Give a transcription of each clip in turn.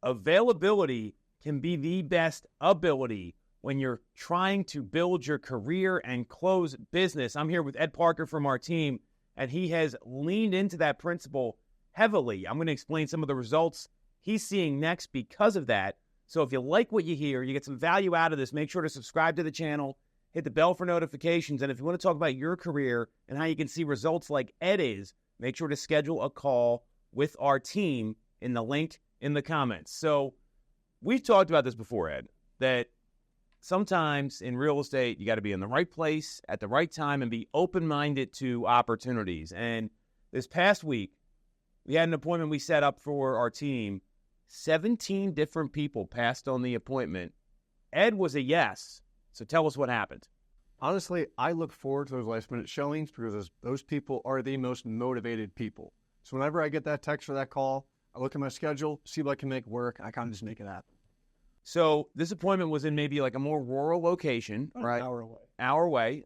Availability can be the best ability when you're trying to build your career and close business. I'm here with Ed Parker from our team, and he has leaned into that principle heavily. I'm going to explain some of the results he's seeing next because of that. So if you like what you hear, you get some value out of this, make sure to subscribe to the channel, hit the bell for notifications, and if you want to talk about your career and how you can see results like Ed is, make sure to schedule a call with our team in the link in the comments. So we've talked about this before, Ed, that sometimes in real estate, you got to be in the right place at the right time and be open-minded to opportunities. And this past week, we had an appointment we set up for our team. 17 different people passed on the appointment. Ed was a yes. So tell us what happened. Honestly, I look forward to those last-minute showings because those people are the most motivated people. So whenever I get that text or that call, I look at my schedule, see what I can make work, and I kind of just make it happen. So this appointment was in maybe like a more rural location, right? An hour away. Hour away.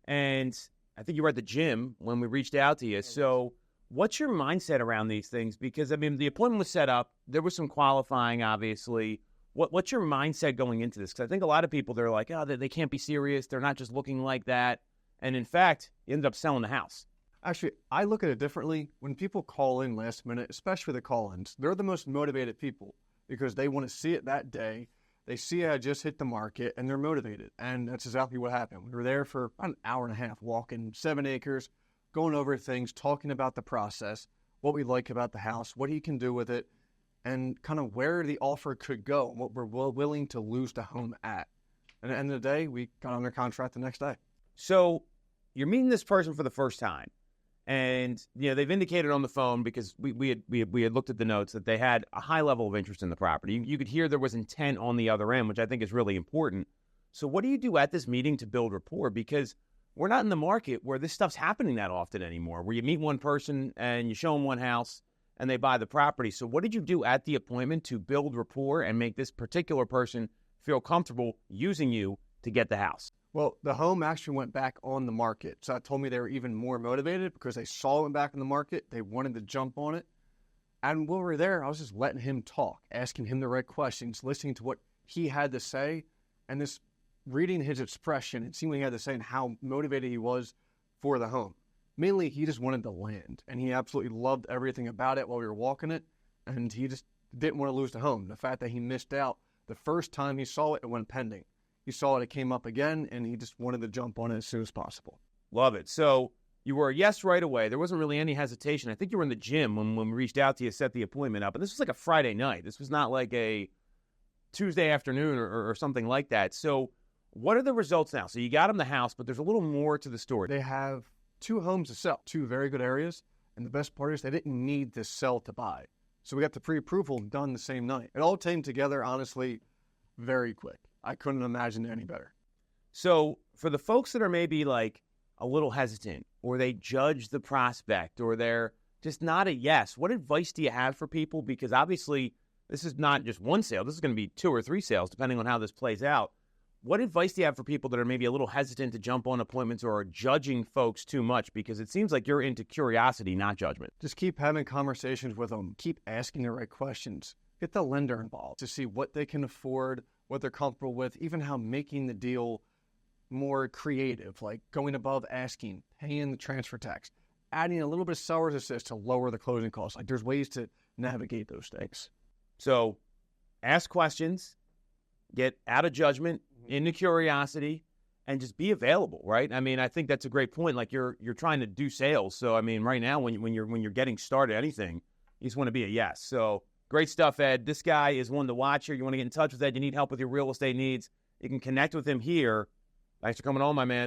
And I think you were at the gym when we reached out to you. So what's your mindset around these things? Because, I mean, the appointment was set up. There was some qualifying, obviously. What's your mindset going into this? Because I think a lot of people, they're like, oh, they can't be serious. They're not just looking like that. And in fact, you ended up selling the house. Actually, I look at it differently. When people call in last minute, especially the call-ins, they're the most motivated people because they want to see it that day. They see I just hit the market, and they're motivated. And that's exactly what happened. We were there for about an hour and a half, walking 7 acres, going over things, talking about the process, what we like about the house, what he can do with it, and kind of where the offer could go, and what we're willing to lose the home at. And at the end of the day, we got under contract the next day. So you're meeting this person for the first time. And, you know, they've indicated on the phone, because we had looked at the notes, that they had a high level of interest in the property. You could hear there was intent on the other end, which I think is really important. So what do you do at this meeting to build rapport? Because we're not in the market where this stuff's happening that often anymore, where you meet one person and you show them one house and they buy the property. So what did you do at the appointment to build rapport and make this particular person feel comfortable using you to get the house? Well, the home actually went back on the market. So that told me they were even more motivated because they saw it went back on the market. They wanted to jump on it. And while we were there, I was just letting him talk, asking him the right questions, listening to what he had to say, and just reading his expression and seeing what he had to say and how motivated he was for the home. Mainly, he just wanted the land, and he absolutely loved everything about it while we were walking it, and he just didn't want to lose the home. The fact that he missed out the first time he saw it, it went pending. He saw it came up again, and he just wanted to jump on it as soon as possible. Love it. So you were a yes right away. There wasn't really any hesitation. I think you were in the gym when we reached out to you, set the appointment up. And this was like a Friday night. This was not like a Tuesday afternoon or something like that. So what are the results now? So you got them the house, but there's a little more to the story. They have 2 homes to sell, 2 very good areas. And the best part is they didn't need to sell to buy. So we got the pre-approval done the same night. It all came together, honestly, very quick. I couldn't imagine it any better. So for the folks that are maybe like a little hesitant, or they judge the prospect, or they're just not a yes, what advice do you have for people? Because obviously this is not just one sale. This is going to be 2 or 3 sales, depending on how this plays out. What advice do you have for people that are maybe a little hesitant to jump on appointments or are judging folks too much? Because it seems like you're into curiosity, not judgment. Just keep having conversations with them. Keep asking the right questions. Get the lender involved to see what they can afford, what they're comfortable with, even how making the deal more creative, like going above asking, paying the transfer tax, adding a little bit of seller's assist to lower the closing costs. Like, there's ways to navigate those things. So ask questions, get out of judgment, into curiosity, and just be available, right? I mean, I think that's a great point. Like, you're trying to do sales. So, I mean, right now, when you're getting started anything, you just want to be a yes. So great stuff, Ed. This guy is one to watch here. You want to get in touch with Ed. You need help with your real estate needs. You can connect with him here. Thanks for coming on, my man.